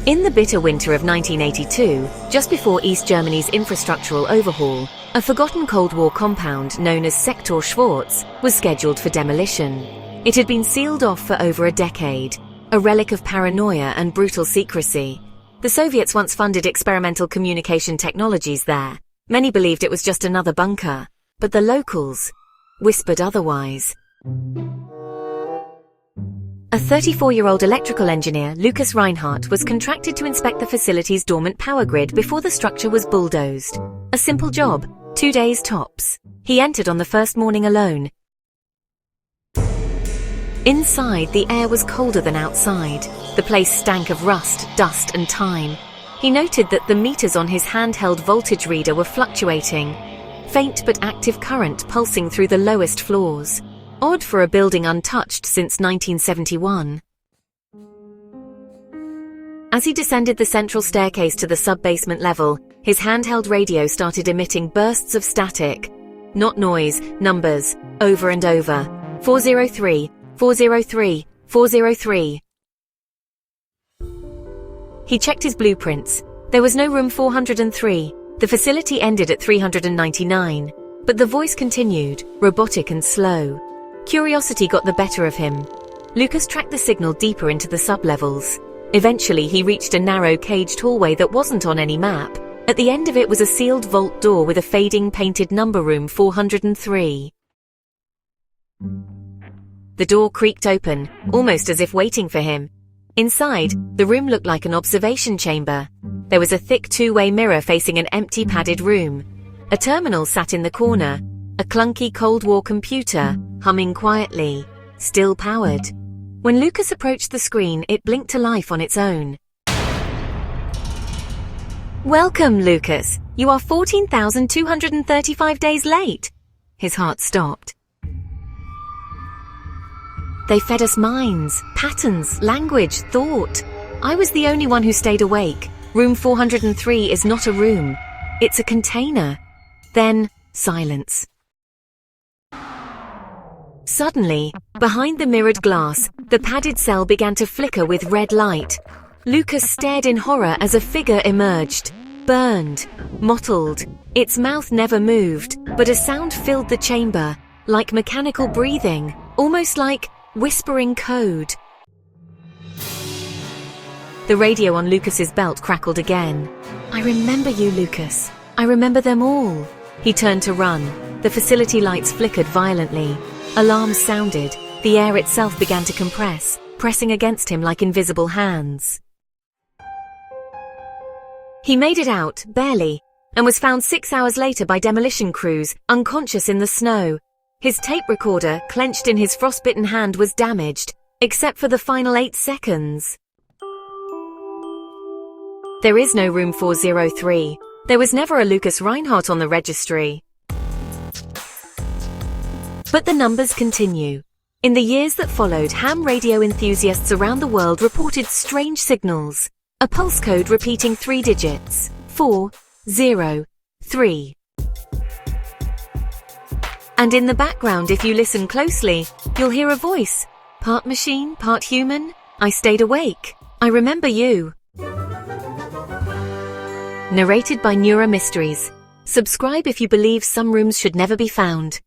In the bitter winter of 1982, just before East Germany's infrastructural overhaul, a forgotten Cold War compound known as Sektor Schwarz was scheduled for demolition. It had been sealed off for over a decade, a relic of paranoia and brutal secrecy. The Soviets once funded experimental communication technologies there. Many believed it was just another bunker, but the locals whispered otherwise. A 34-year-old electrical engineer, Lukas Reinhardt, was contracted to inspect the facility's dormant power grid before the structure was bulldozed. A simple job, 2 days tops. He entered on the first morning alone. Inside, the air was colder than outside. The place stank of rust, dust, and time. He noted that the meters on his handheld voltage reader were fluctuating, faint but active current pulsing through the lowest floors. Odd for a building untouched since 1971. As he descended the central staircase to the sub-basement level, his handheld radio started emitting bursts of static. Not noise, numbers, over and over. 403, 403, 403. He checked his blueprints. There was no room 403. The facility ended at 399. But the voice continued, robotic and slow. Curiosity got the better of him. Lukas tracked the signal deeper into the sub-levels. Eventually, he reached a narrow caged hallway that wasn't on any map. At the end of it was a sealed vault door with a fading painted number, room 403. The door creaked open, almost as if waiting for him. Inside, the room looked like an observation chamber. There was a thick two-way mirror facing an empty padded room. A terminal sat in the corner. A clunky Cold War computer, humming quietly, still powered. When Lukas approached the screen, it blinked to life on its own. "Welcome, Lukas. You are 14,235 days late." His heart stopped. "They fed us minds, patterns, language, thought. I was the only one who stayed awake. Room 403 is not a room. It's a container." Then, silence. Suddenly, behind the mirrored glass, the padded cell began to flicker with red light. Lukas stared in horror as a figure emerged, burned, mottled. Its mouth never moved, but a sound filled the chamber, like mechanical breathing, almost like whispering code. The radio on Lukas's belt crackled again. "I remember you, Lukas. I remember them all." He turned to run. The facility lights flickered violently. Alarms sounded. The air itself began to compress, pressing against him like invisible hands. He made it out, barely, and was found 6 hours later by demolition crews, unconscious in the snow. His tape recorder, clenched in his frostbitten hand, was damaged, except for the final 8 seconds. There is no room 403. There was never a Lukas Reinhardt on the registry. But the numbers continue. In the years that followed, ham radio enthusiasts around the world reported strange signals. A pulse code repeating 3 digits. 403. And in the background, if you listen closely, you'll hear a voice. Part machine, part human. I stayed awake. I remember you. Narrated by Neuramysteries. Subscribe if you believe some rooms should never be found.